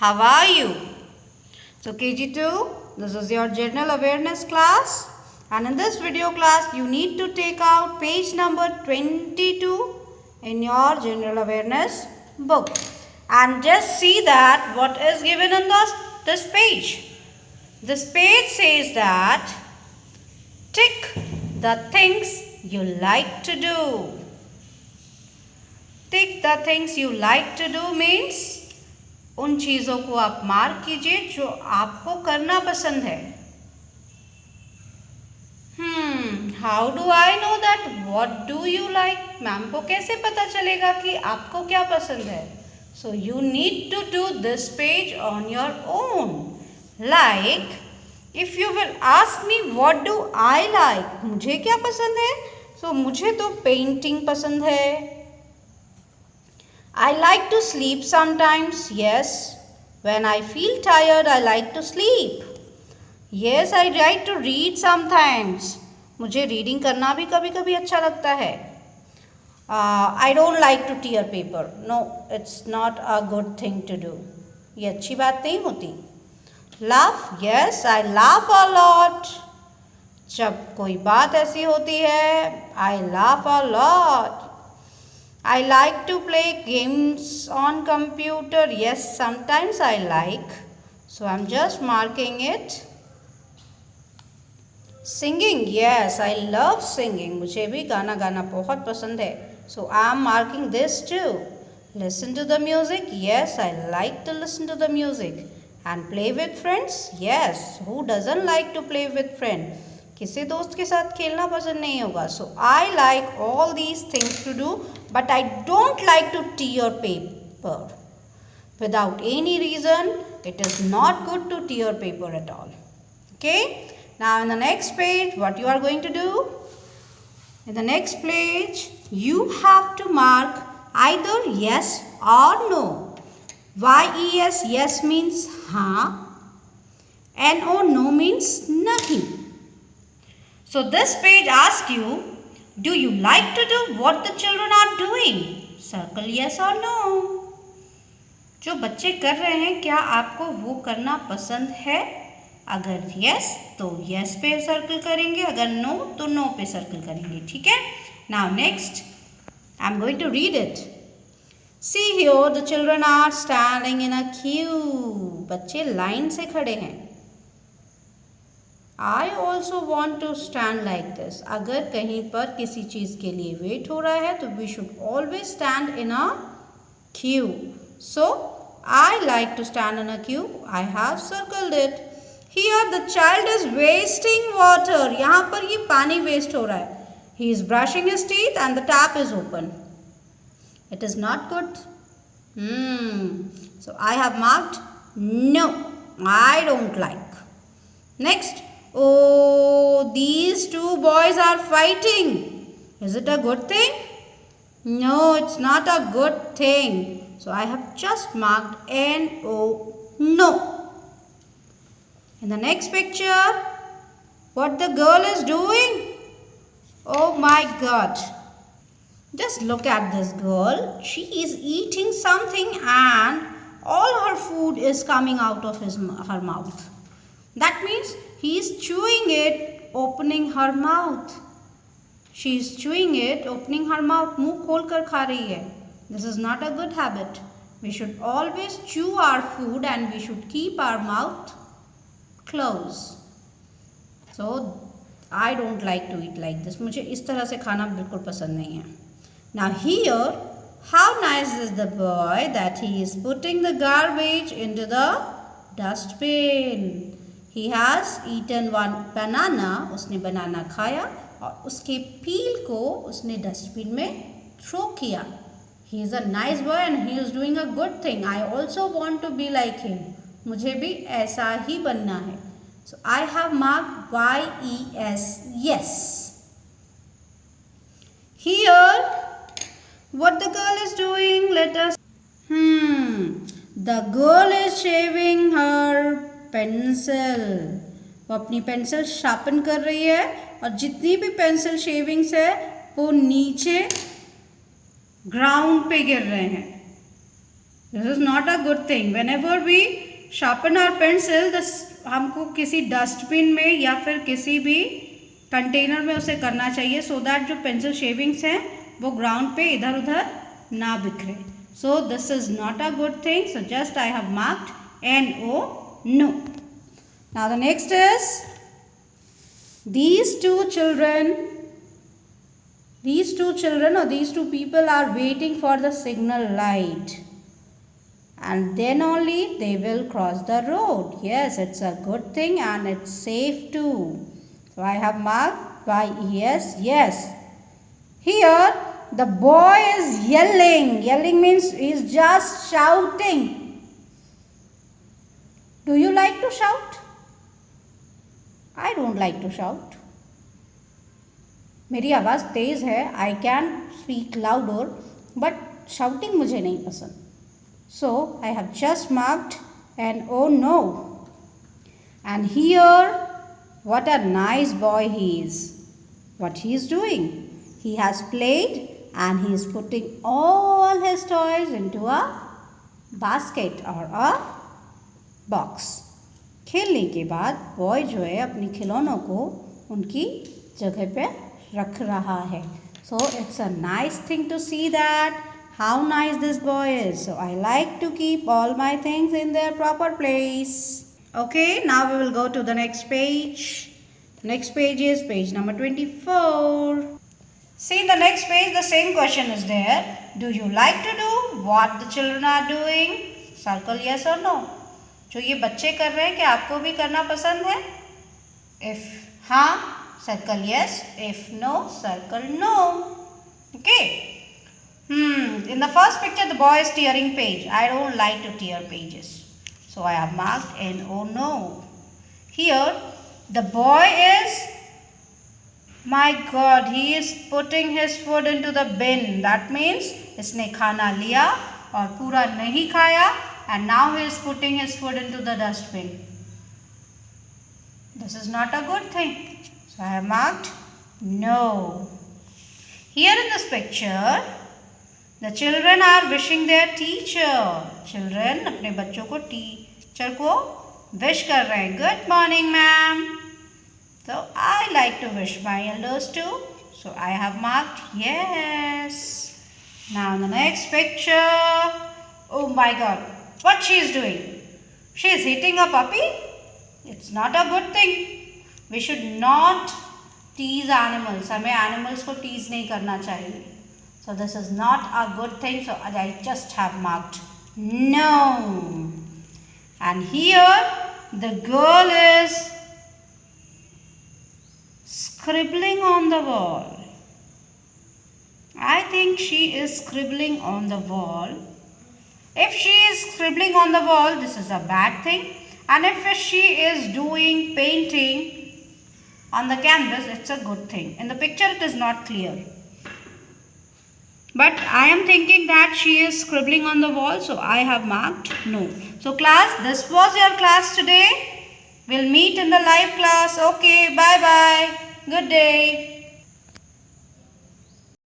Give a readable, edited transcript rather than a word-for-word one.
How are you? So KG2, this is your general awareness class, and in this video class you need to take out page number 22 in your general awareness book and just see that what is given in this page. This page says that tick the things you like to do. Tick the things you like to do means उन चीज़ों को आप mark कीजिए जो आपको करना पसंद है. How do I know that what do you like? Ma'am को कैसे पता चलेगा कि आपको क्या पसंद है? So you need to do this page on your own. Like if you will ask me what do I like, मुझे क्या पसंद है? सो मुझे तो पेंटिंग पसंद है. I like to sleep sometimes. Yes, when I feel tired, I like to sleep. Yes, I like to read sometimes. मुझे reading करना भी कभी कभी अच्छा लगता है. I don't like to tear paper. No, it's not a good thing to do. ये अच्छी बात नहीं होती. Laugh. Yes, I laugh a lot. जब कोई बात ऐसी होती है, I laugh a lot. I like to play games on computer. Yes, sometimes I like. So I'm just marking it. Singing. Yes, I love singing. मुझे भी गाना गाना बहुत पसंद है. So I'm marking this too. Listen to the music. Yes, I like to listen to the music. And play with friends. Yes, who doesn't like to play with friends? किसी दोस्त के साथ खेलना पसंद नहीं होगा. So I like all these things to do, but I don't like to tear paper without any reason. It is not good to tear paper at all. Okay, now in the next page what you are going to do? In the next page you have to mark either yes or no. yes, yes means हाँ, no, no means नहीं. So this page asks you, do you like to do what the children are doing? Circle yes or no. जो बच्चे कर रहे हैं क्या आपको वो करना पसंद है? अगर yes तो yes पे सर्कल करेंगे, अगर no तो no पे सर्कल करेंगे. ठीक है. Now next I am going to read it. See here the children are standing in a queue. बच्चे लाइन से खड़े हैं. I also want to stand like this. अगर कहीं पर किसी चीज़ के लिए वेट हो रहा है तो we should always stand in a queue. So I like to stand in a queue. I have circled it. Here the child is wasting water. यहाँ पर ये पानी वेस्ट हो रहा है. He is brushing his teeth and the tap is open. It is not good. So I have marked no. I don't like. Next. Oh, these two boys are fighting. Is it a good thing? No, it's not a good thing. So I have just marked no. No. In the next picture, what the girl is doing? Oh my God. Just look at this girl. She is eating something and all her food is coming out of her mouth. That means he is chewing it, opening her mouth. She is chewing it, opening her mouth. मुंह खोल कर खा रही है. This is not a good habit. We should always chew our food and we should keep our mouth closed. So I don't like to eat like this. मुझे इस तरह से खाना बिल्कुल पसंद नहीं है. Now here, how nice is the boy that he is putting the garbage into the dustbin. He has eaten one banana. उसने बनाना खाया और उसके पील को उसने डस्टबिन में थ्रो किया. He is a nice boy and he is doing a good thing. I also want to be like him. मुझे भी ऐसा ही बनना है. So I have marked yes, yes. Here, what the girl is doing? Let us. The girl is shaving her pencil. वो अपनी pencil sharpen कर रही है और जितनी भी पेंसिल शेविंग्स है वो नीचे ग्राउंड पे गिर रहे हैं. This is not a good thing. Whenever we sharpen our pencil, हमको किसी डस्टबिन में या फिर किसी भी कंटेनर में उसे करना चाहिए, so that जो पेंसिल शेविंग्स हैं वो ग्राउंड पे इधर उधर ना बिखरे. So this is not a good thing. So just I have marked NO, no. Now the next is these two children or these two people are waiting for the signal light. And then only they will cross the road. Yes, it's a good thing and it's safe too. So I have marked by yes, yes. Here the boy is yelling. Yelling means he is just shouting. Do you like to shout? I don't like to shout. मेरी आवाज़ तेज़ है. I can speak louder, but shouting मुझे नहीं पसंद. So I have just marked an oh no. And here, what a nice boy he is. What he is doing? He has played and he is putting all his toys into a basket or a box. खेलने के बाद boy जो है अपनी खिलौनों को उनकी जगह पे रख रहा है. So it's a nice thing to see that. How nice this boy is. So I like to keep all my things in their proper place. Okay, now we will go to the next page. The next page is page number 24. See, in the next page the same question is there. Do you like to do what the children are doing? Circle yes or no. जो ये बच्चे कर रहे हैं क्या आपको भी करना पसंद है? If हाँ, circle yes. If no, circle no. Okay. In the first picture the boy is tearing page. I don't like to tear pages. So I have marked NO, no. Here the boy is, my God, he is putting his food into the bin. That means इसने खाना लिया और पूरा नहीं खाया and now he is putting his food into the dustbin. This is not a good thing. So I have marked no. Here in this picture, the children are wishing their teacher. Children अपने बच्चों को teacher को wish कर रहे हैं. Good morning, ma'am. So I like to wish my elders too. So I have marked yes. Now in the next picture, oh my God, what she is doing? She is hitting a puppy. It's not a good thing. We should not tease animals. हमें animals को tease नहीं करना चाहिए. So this is not a good thing. So I just have marked no. And here the girl is scribbling on the wall. I think she is scribbling on the wall. If she is scribbling on the wall, this is a bad thing. And if she is doing painting on the canvas, it's a good thing. In the picture it is not clear. But I am thinking that she is scribbling on the wall, so I have marked no. So class, this was your class today. We'll meet in the live class. Okay, bye-bye. Good day.